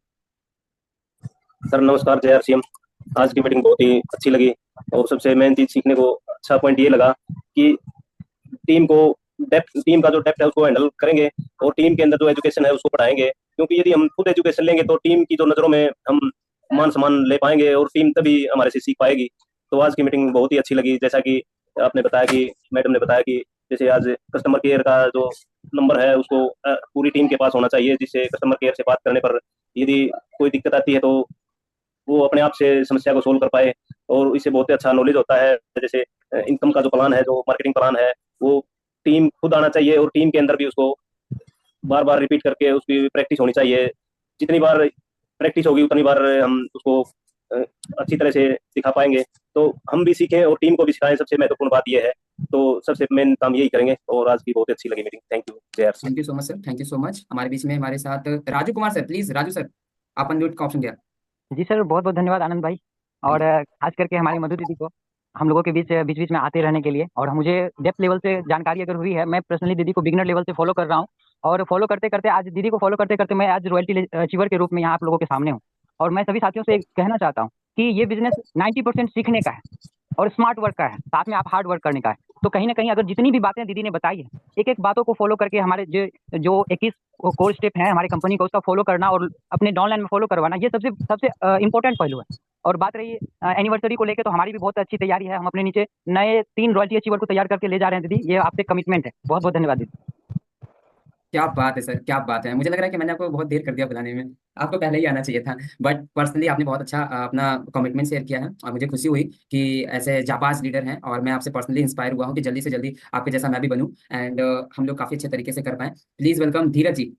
Sir नमस्कार, जय आरसीएम। आज की मीटिंग बहुत ही अच्छी लगी, और सबसे मेन चीज सीखने को अच्छा पॉइंट ये लगा कि टीम को टीम का जो डेप्थ है उसको हैंडल करेंगे, और टीम के अंदर जो एजुकेशन है उसको पढ़ाएंगे। क्योंकि यदि हम खुद एजुकेशन लेंगे तो टीम की जो नजरों में हम मान सम्मान ले पाएंगे, और टीम तभी हमारे से सीख पाएगी। तो आज की मीटिंग बहुत ही अच्छी लगी। जैसा कि आपने बताया कि मैडम ने बताया कि जैसे आज कस्टमर केयर का जो नंबर है उसको पूरी टीम के पास होना चाहिए, जिससे कस्टमर केयर से बात करने पर यदि कोई दिक्कत आती है तो वो अपने आप से समस्या को सोल्व कर पाए। और इससे बहुत ही अच्छा नॉलेज होता है। जैसे इनकम का जो प्लान है, जो मार्केटिंग प्लान है, वो टीम खुद आना चाहिए, और टीम के अंदर भी उसको बार बार रिपीट करके उसकी प्रैक्टिस होनी चाहिए। जितनी बार प्रैक्टिस होगी उतनी बार हम उसको अच्छी तरह से सिखा पाएंगे। तो हम भी सीखें और टीम को भी सिखाएं, सबसे महत्वपूर्ण बात यह है। तो सबसे मेन काम यही करेंगे। और आज की बहुत अच्छी लगी मीटिंग। थैंक यू, जय R C. Thank you so much sir, thank you so much. हमारे बीच में हमारे साथ Raju Kumar sir, please Raju sir, आप अनम्यूट का ऑप्शन दिया। जी सर, बहुत बहुत धन्यवाद आनंद भाई। और खास करके हमारी मधु दीदी को हम लोगों के बीच बीच बीच में आते रहने के लिए। और मुझे डेप्थ लेवल से जानकारी अगर हुई है, मैं पर्सनली दीदी को बिगनर लेवल से फॉलो कर रहा हूँ, और फॉलो करते करते आज दीदी को फॉलो करते करते मैं आज रॉयल्टी अचीवर के रूप में यहाँ आप लोगों के सामने हूँ। और मैं सभी साथियों से कहना चाहता हूँ कि ये बिजनेस 90% सीखने का है और स्मार्ट वर्क का है, साथ में आप हार्ड वर्क करने का है। तो कहीं ना कहीं अगर जितनी भी बातें दीदी ने बताई है, एक एक बातों को फॉलो करके हमारे जो जो 21 कोर स्टेप है हमारी कंपनी को, उसका फॉलो करना और अपने डाउनलाइन में फॉलो करवाना, ये सबसे सबसे इंपॉर्टेंट पहलू है। और बात रही एनिवर्सरी को लेकर, तो हमारी भी बहुत अच्छी तैयारी है। हम अपने नीचे नए 3 रॉयल्टी अचीवर को तैयार करके ले जा रहे हैं दीदी, ये आपसे कमिटमेंट है। बहुत बहुत धन्यवाद दीदी। क्या बात है सर, क्या बात है। मुझे लग रहा है कि मैंने आपको बहुत देर कर दिया बुलाने में। आपको पहले ही आना चाहिए था, बट पर्सनली आपने बहुत अच्छा अपना कमिटमेंट शेयर किया है और मुझे खुशी हुई कि ऐसे जाबाज लीडर हैं, और मैं आपसे पर्सनली इंस्पायर हुआ हूँ कि जल्दी से जल्दी आपके जैसा मैं भी बनूं एंड हम लोग काफी अच्छे तरीके से कर पाएं। प्लीज वेलकम धीरज जी।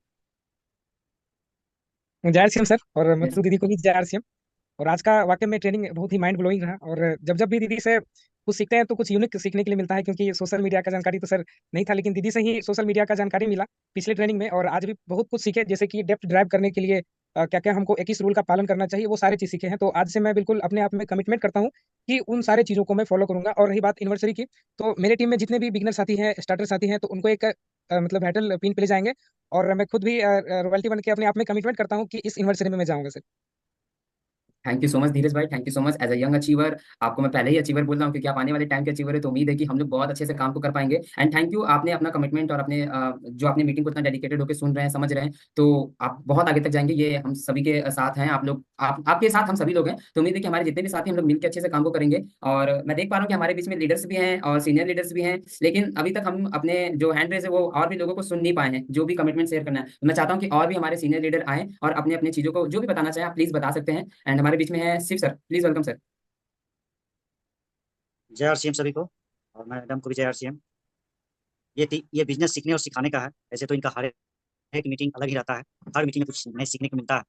जय आर सी एम सर, और यस। मधु दीदी को भी जय आर सी एम। और आज का वाकई में ट्रेनिंग बहुत ही माइंड ब्लोइंग रहा, और जब जब भी दीदी से कुछ सीखते हैं तो कुछ यूनिक सीखने के लिए मिलता है, क्योंकि सोशल मीडिया का जानकारी तो सर नहीं था, लेकिन दीदी से ही सोशल मीडिया का जानकारी मिला पिछले ट्रेनिंग में। और आज भी बहुत कुछ सीखे, जैसे कि डेप्थ ड्राइव करने के लिए क्या क्या हमको 21 रूल का पालन करना चाहिए, वो सारी चीज सीखे हैं। तो आज से मैं बिल्कुल अपने आप में कमिटमेंट करता हूँ कि उन सारे चीजों को मैं फॉलो करूंगा। और रही बात एनिवर्सरी की, तो मेरे टीम में जितने भी बिगनर साथी हैं, स्टार्टर साथी हैं, तो उनको एक मतलब हैटल पिन पे ले जाएंगे। और मैं खुद भी रॉयल्टी बन के अपने आप में कमिटमेंट करता हूँ कि इस एनिवर्सरी में मैं जाऊंगा sir. Thank you so much Dheeraj भाई, thank you so much. As a young achiever आपको मैं पहले ही अचीवर बोल रहा हूँ, क्योंकि आप आने वाले टाइम के अचीवर है, तो उम्मीद है कि हम लोग बहुत अच्छे से काम को कर पाएंगे। एंड थैंक यू, आपने अपना कमिटमेंट और अपने जो अपनी मीटिंग को इतना डेडिकेटेड होकर सुन रहे हैं, समझ रहे हैं, तो आप बहुत आगे तक जाएंगे। ये हम सभी के साथ हैं, आप लोग, आपके साथ हम सभी लोग हैं। तो उम्मीद है कि हमारे जितने भी साथी हम लोग मिलकर अच्छे से काम को करेंगे। और मैं देख पा रहा हूँ कि हमारे बीच में लीडर्स भी हैं और सीनियर लीडर्स भी हैं, लेकिन अभी तक हम अपने जो हैंड रेज है वो और भी लोगों को सुन नहीं पाए हैं, जो भी कमिटमेंट शेयर करना है। तो मैं चाहता हूँ कि और भी हमारे सीनियर लीडर आए और अपने अपनी चीजों को जो भी बताना चाहें आप प्लीज बता सकते हैं। एंड हमारे बीच में है Shiv sir, please welcome sir. जय आर सी एम सभी को, और मैडम को भी जय आर सी एम। ये बिजनेस सीखने और सिखाने का है। ऐसे तो इनका हर एक मीटिंग अलग ही रहता है, हर मीटिंग में कुछ नए सीखने को मिलता है।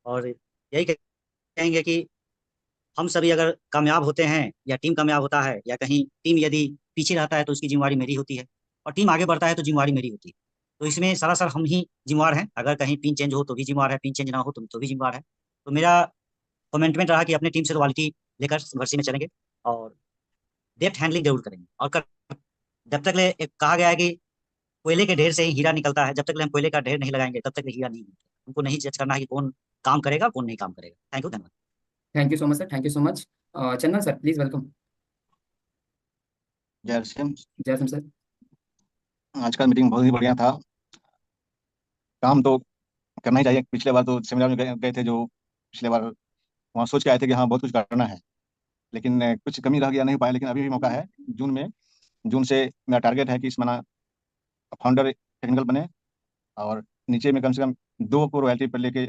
और यही कहेंगे कि हम सभी अगर कामयाब होते हैं, या टीम कामयाब होता है, या कहीं टीम यदि पीछे रहता है तो उसकी जिम्मेवारी मेरी होती है, और टीम आगे बढ़ता है तो जिम्मेवारी मेरी होती है। तो इसमें सरासर हम ही जिम्मेवार हैं। अगर कहीं पिन चेंज हो तो भी जिम्मेवार है, पिन चेंज ना हो तो भी जिम्मेवार है। तो मेरा कमेंटमेंट रहा कि अपने टीम से रॉयल्टी लेकर भर्ती में चलेंगे, और डेप्थ हैंडलिंग जरूर करेंगे। और जब तक ले एक कहा गया है कि कोयले के ढेर से ही हीरा निकलता है, जब तक ले हम कोयले का ढेर नहीं लगाएंगे तब तक ले हीरा नहीं निकलता। हमको नहीं जज करना है कि कौन काम करेगा कौन नहीं काम करेगा। थैंक यू, धन्यवाद। Thank you so much sir, thank you so much. Chandan sir please welcome. जय श्री राम। जय सिंह सर। आज का मीटिंग बहुत ही बढ़िया था। काम तो करना ही चाहिए। पिछले बार तो सेमिनार में गए गए थे, जो पिछले बार वहाँ सोच के आए थे कि हाँ बहुत कुछ करना है, लेकिन कुछ कमी रह गया, नहीं पाया। लेकिन अभी भी मौका है। जून से मेरा टारगेट है कि इस महीना फाउंडर टेक्निकल बने, और नीचे में कम से कम 2 को रॉयल्टी पर लेके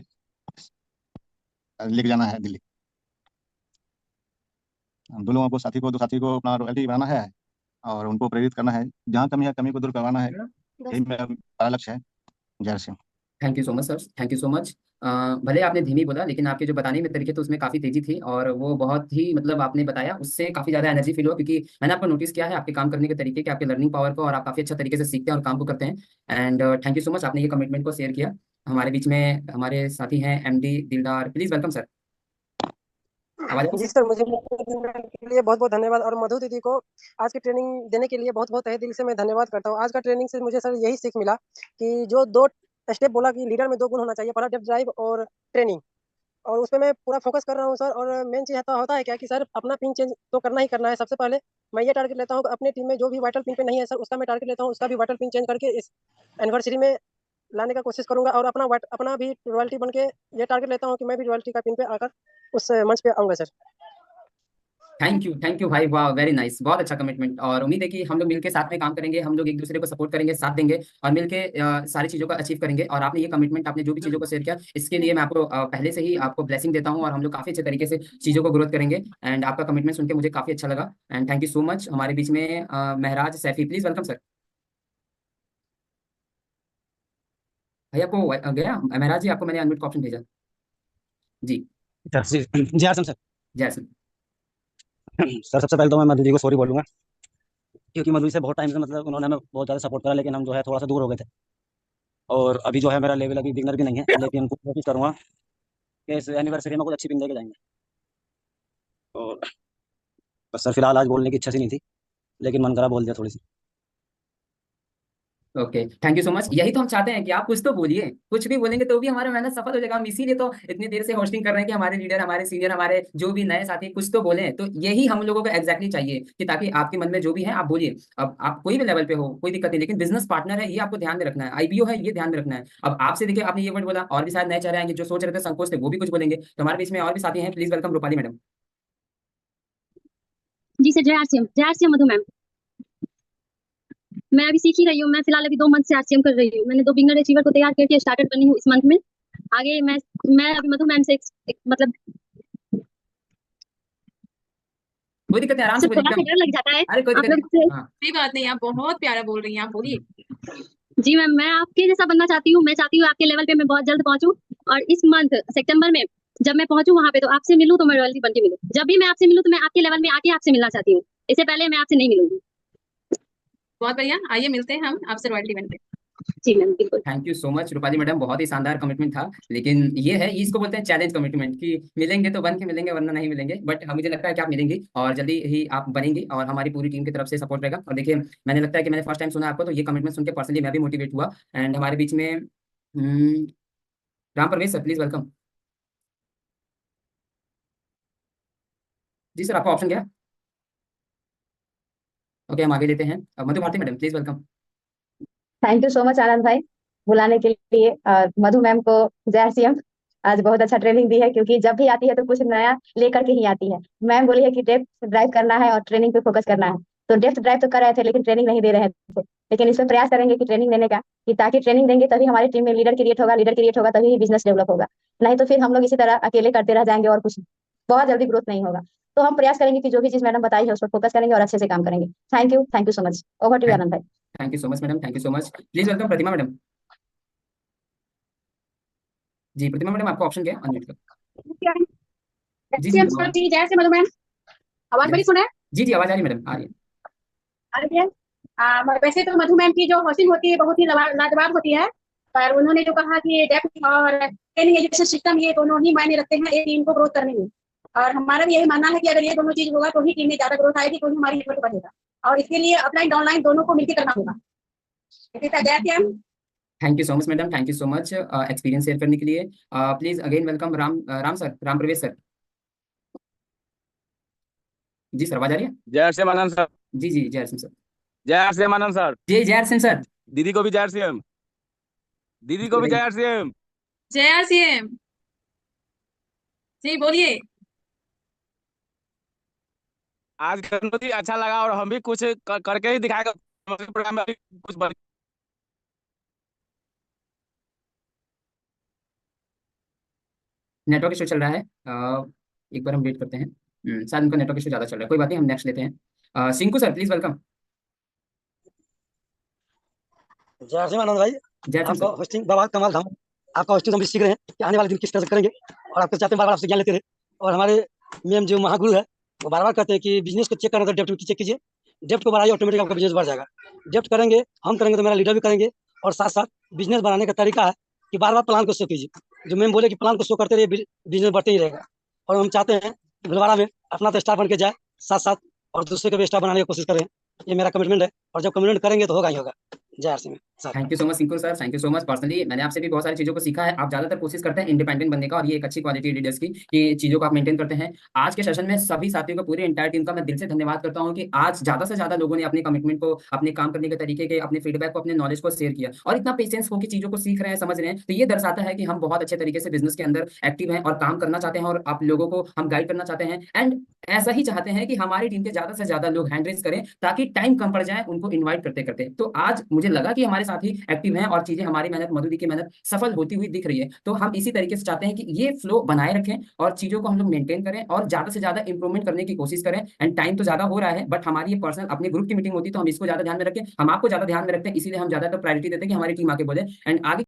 लेके जाना है दिल्ली। दो लोगों को, दो साथी को अपना रॉयल्टी बनाना है, और उनको प्रेरित करना है। जहाँ कमी है, कमी को दूर करवाना है। यही मेरा बड़ा लक्ष्य है। जय Shri Ram. Thank you so much sir, thank you so much. भले आपने धीमी बोला, लेकिन आपके जो बताने में तरीके थे उसमें काफी तेजी थी, और वो बहुत ही मतलब आपने बताया उससे काफी ज्यादा एनर्जी फील हुआ, क्योंकि मैंने आपको नोटिस किया है आपके काम करने के तरीके के, आपके लर्निंग पावर को, और आप काफी अच्छा तरीके से सीखते हैं और काम को करते हैं। And thank you so much, आपने ये कमिटमेंट को शेयर किया। हमारे बीच में हमारे साथी हैं एमडी दिलदार, प्लीज वेलकम सर। आवाज आ रही जी है? सर, मुझे मौका देने के लिए बहुत बहुत धन्यवाद। और मधु दीदी को आज की ट्रेनिंग देने के लिए बहुत बहुत तहे दिल से मैं धन्यवाद करता हूँ। आज का ट्रेनिंग से मुझे सर यही सीख मिला कि जो 2 स्टेप बोला कि लीडर में 2 गुण होना चाहिए, पहला डेप्थ ड्राइव और ट्रेनिंग, और उस पे मैं पूरा फोकस कर रहा हूँ सर। और मेन चीज़ होता है क्या कि सर अपना पिन चेंज तो करना ही करना है। सबसे पहले मैं ये टारगेट लेता हूँ कि अपनी टीम में जो भी वाइटल पिन पे नहीं है सर, उसका मैं टारगेट लेता हूँ, उसका भी वाइटल पिन चेंज करके इस एनिवर्सरी में लाने का कोशिश करूंगा। और अपना भी रॉयल्टी बन के ये टारगेट लेता हूँ कि मैं भी रॉयल्टी का पिन पे आकर उस मंच पे आऊँगा सर। थैंक यू भाई, वाह वेरी नाइस, बहुत अच्छा कमिटमेंट। और उम्मीद है कि हम लोग मिलकर साथ में काम करेंगे, हम लोग एक दूसरे को सपोर्ट करेंगे, साथ देंगे, और मिलकर सारी चीजों को अचीव करेंगे। और आपने ये कमिटमेंट, आपने जो भी चीजों को शेयर किया, इसके लिए मैं आपको पहले से ही आपको ब्लेसिंग देता हूँ, और हम लोग काफी अच्छे तरीके से चीजों को ग्रोथ करेंगे। एंड आपका कमिटमेंट सुन के मुझे काफी अच्छा लगा। And thank you so much. हमारे बीच में महराज सैफी, प्लीज वेलकम सर। भैया आपको गया महराज जी, आपको मैंने अनम्यूट का ऑप्शन भेजा जी। जय आर सर। जय सिंह। सर सबसे पहले तो मैं मधु जी को सॉरी बोलूंगा, क्योंकि मधु जी से बहुत टाइम से मतलब उन्होंने हमें बहुत ज़्यादा सपोर्ट करा, लेकिन हम जो है थोड़ा सा दूर हो गए थे। और अभी जो है मेरा लेवल अभी बिगनर भी नहीं है, लेकिन कोशिश करूंगा कि इस एनिवर्सरी में कुछ अच्छी पिन लेके जाएंगे। और बस सर फिलहाल आज बोलने की इच्छा सी नहीं थी, लेकिन मन करा बोल दिया थोड़ी सी। Okay, thank you so much. यही तो हम चाहते हैं कि आप कुछ तो बोलिए, कुछ भी बोलेंगे तो भी हमारा मेहनत सफल हो जाएगा। हम इसीलिए तो इतनी देर से होस्टिंग कर रहे हैं कि हमारे लीडर, हमारे सीनियर, हमारे जो भी नए साथी कुछ तो बोले। तो यही हम लोगों को एग्जैक्टली चाहिए, कि ताकि आपके मन में जो भी है आप बोलिए। अब आप कोई भी लेवल पे हो, कोई दिक्कत नहीं, लेकिन बिजनेस पार्टनर है, ये आपको ध्यान में रखना है। आईबीओ है, ये ध्यान में रखना है। अब आपसे देखिए, आपने ये वर्ड बोला, और भी शायद नए चेहरे आएंगे जो सोच रहे थे, संकोच थे, वो भी कुछ बोलेंगे। तो हमारे बीच में और भी साथी हैं, प्लीज वेलकम रूपाली मैडम। जी सर, जय आरसीएम मधु मैम। मैं अभी सीख ही रही हूँ। मैं फिलहाल अभी 2 मंथ से आरसीएम कर रही हूँ। मैंने 2 बिगनर अचीवर को तैयार करके स्टार्टर बनी हूँ इस मंथ में। आगे मैं अभी मधु मैम से मतलब कोई दिक्कत नहीं, आराम से सिर्फ बोलिए थोड़ा सा एकदम। डर लग जाता है अरे कोई आप दिक्कत लोग नहीं। से। हाँ कोई बात नहीं, आप बहुत प्यारा बोल रही हैं, आप बोलिए। जी मैम, मैं आपके जैसा बनना चाहती हूँ। मैं चाहती हूँ आपके लेवल पे मैं बहुत जल्द पहुंचूं, और इस मंथ सितंबर में जब मैं पहुंचूं वहां पे तो आपसे मिलूं, तो मैं रॉयल्टी बन के मिलूं। जब भी मैं आपसे मिलूं तो मैं आपके लेवल में आके आपसे मिलना चाहती हूँ, इससे पहले मैं आपसे नहीं मिलूंगी। बहुत बढ़िया, आइए मिलते हैं हम आपसे रॉयल्टी बन के। जी मैम, बिल्कुल। Thank you so much Rupali madam, बहुत ही शानदार कमिटमेंट था। लेकिन ये है, इसको बोलते हैं चैलेंज कमिटमेंट, कि मिलेंगे तो बन के मिलेंगे वरना नहीं मिलेंगे। बट मुझे लगता है कि आप मिलेंगी और जल्दी ही आप बनेंगी, और हमारी पूरी टीम की तरफ से सपोर्ट रहेगा। और देखिए, मैंने लगता है कि मैंने फर्स्ट टाइम सुना आपको, तो ये कमिटमेंट सुन के पर्सनली मैं भी मोटिवेट हुआ। एंड हमारे बीच में Ram Parvesh sir, please welcome. जी सर, आपका ऑप्शन क्या है? ओके, हम आगे लेते हैं। Madhu Bharti madam, please welcome. Thank you so much Anand भाई बुलाने के लिए। मधु मैम को जय आरसीएम। आज बहुत अच्छा ट्रेनिंग दी है, क्योंकि जब भी आती है तो कुछ नया लेकर के ही आती है। मैम बोली है कि डेप्थ ड्राइव करना है और ट्रेनिंग पे फोकस करना है, तो डेप्थ ड्राइव तो कर रहे थे लेकिन ट्रेनिंग नहीं दे रहे थे। लेकिन इसमें प्रयास करेंगे कि ट्रेनिंग देने का, कि ताकि ट्रेनिंग देंगे तभी हमारी टीम में लीडर क्रिएट होगा, लीडर क्रिएट होगा तभी बिजनेस डेवलप होगा। नहीं तो फिर हम लोग इसी तरह अकेले करते रह जाएंगे और कुछ बहुत जल्दी ग्रोथ नहीं होगा। तो हम प्रयास करेंगे कि जो भी चीज मैडम बताई है उस पर फोकस करेंगे और अच्छे से काम करेंगे। Thank you so much. Over to Anand भाई। Thank you so much madam, thank you so much. Please welcome Pratima madam. जी प्रतिमा मैडम, आपका ऑप्शन क्या है? अनम्यूट कर। जी जी मैडम, जय से मधु मैम, आवाज मेरी सुना है? जी जी आवाज आ रही है मैडम, आ रही है। आ रही है? वैसे तो मधु मैम की जो होस्टिंग होती है बहुत ही लाजवाब होती है, पर उन्होंने जो कहा कि डेप्थ और ट्रेनिंग एजुकेशन सिस्टम ये दोनों ही मायने रखते हैं एक टीम को ग्रोथ करने में। और हमारा भी यही मानना है कि अगर ये दोनों चीज होगा तो ही टीम में ज्यादा ग्रोथ आएगी, तो ही हमारी नेटवर्क बढ़ेगा। और इसके लिए अपलाइन डाउनलाइन दोनों को मिलकर करना होगा। Thank you so much madam, thank you so much experience share करने के लिए। Please again welcome Ram sir, Ram प्रवेश सर। जी सर, आवाज आ रही है? जय श्री आनंद सर। जी जी, जय सिंह सर। जय श्री आनंद सर। जी जय सिंह सर। दीदी को भी जय श्रीएम। दीदी को भी जय श्रीएम। जय आरसीएम। जी बोलिए। आज करनो जी अच्छा लगा, और हम भी कुछ करके ही दिखाएगा प्रोग्राम में, अभी कुछ बन। नेटवर्क इशू चल रहा है, एक बार हम वेट करते हैं। शायद उनका नेटवर्क इशू ज्यादा चल रहा है, कोई बात नहीं, हम नेक्स्ट लेते हैं। Sinku sir, please welcome. जय आरसीएम आनंद भाई। जय सिंह आपका सर। होस्टिंग बाबा कमाल था। आपका होस्टिंग हम भी सीख रहे हैं कि आने वाले दिन किस तरह से करेंगे, और आपको चाहते हैं बार बार आपसे ज्ञान लेते रहे। और हमारे मैम जो महागुरु है वो बार बार कहते हैं कि बिजनेस को चेक करना तो डेप्थ में चेक कीजिए, डेप्थ को बढ़ाइए, ऑटोमेटिक आपका बिजनेस बढ़ जाएगा। डेप्थ करेंगे, हम करेंगे तो मेरा लीडर भी करेंगे। और साथ साथ बिजनेस बनाने का तरीका है कि बार बार प्लान को शो कीजिए। जो मैम बोले कि प्लान को शो करते रहिए, बिजनेस बढ़ते ही रहेगा। और हम चाहते हैं भिलवाड़ा में अपना तो स्टार बन के जाए, साथ साथ और दूसरे को भी स्टार बनाने की कोशिश करें। ये मेरा कमिटमेंट है, और जब कमिटमेंट करेंगे तो होगा ही होगा। जय RCM sir. Thank you so much Sinku sir, thank you so much. Personally मैंने आपसे भी बहुत सारी चीजों को सीखा है। आप ज्यादातर कोशिश करते हैं इंडिपेंडेंट बनने का, और ये एक अच्छी क्वालिटी है लीडर्स की, कि चीजों को आप मेंटेन करते हैं। आज के सेशन में सभी साथियों का, पूरी एंटायर टीम का मैं दिल से धन्यवाद करता हूं कि आज ज्यादा से ज्यादा लोगों ने अपने कमिटमेंट को, अपने काम करने के तरीके के, अपने फीडबैक को, अपने नॉलेज को शेयर किया, और इतना पेशेंस हो कि चीजों को सीख रहे हैं, समझ रहे हैं। तो ये दर्शाता है कि हम बहुत अच्छे तरीके से बिजनेस के अंदर एक्टिव हैं और काम करना चाहते हैं, और आप लोगों को हम गाइड करना चाहते हैं। एंड ऐसा ही चाहते हैं कि हमारी टीम के ज्यादा से ज्यादा लोग हैंड रेज करें, ताकि टाइम कम पड़ जाए उनको इन्वाइट करते करते। तो आज मुझे लगा कि हमारे साथी एक्टिव हैं, और चीजें, हमारी मेहनत, मधु दी की मेहनत सफल होती हुई दिख रही है। तो हम इसी तरीके से चाहते हैं कि ये फ्लो बनाए रखें, और चीजों को हम लोग मेंटेन करें, और ज्यादा से ज्यादा इंप्रूवमेंट करने की कोशिश करें। एंड टाइम तो ज्यादा हो रहा है, बट हमारी ये पर्सनल अपने ग्रुप की मीटिंग होती है, तो हम इसको ज्यादा ध्यान में रखें, हम आपको ज्यादा ध्यान में रखते हैं, इसीलिए हम ज्यादातर प्रायोरिटी देते हैं कि हमारी टीम आके बोले। एंड आगे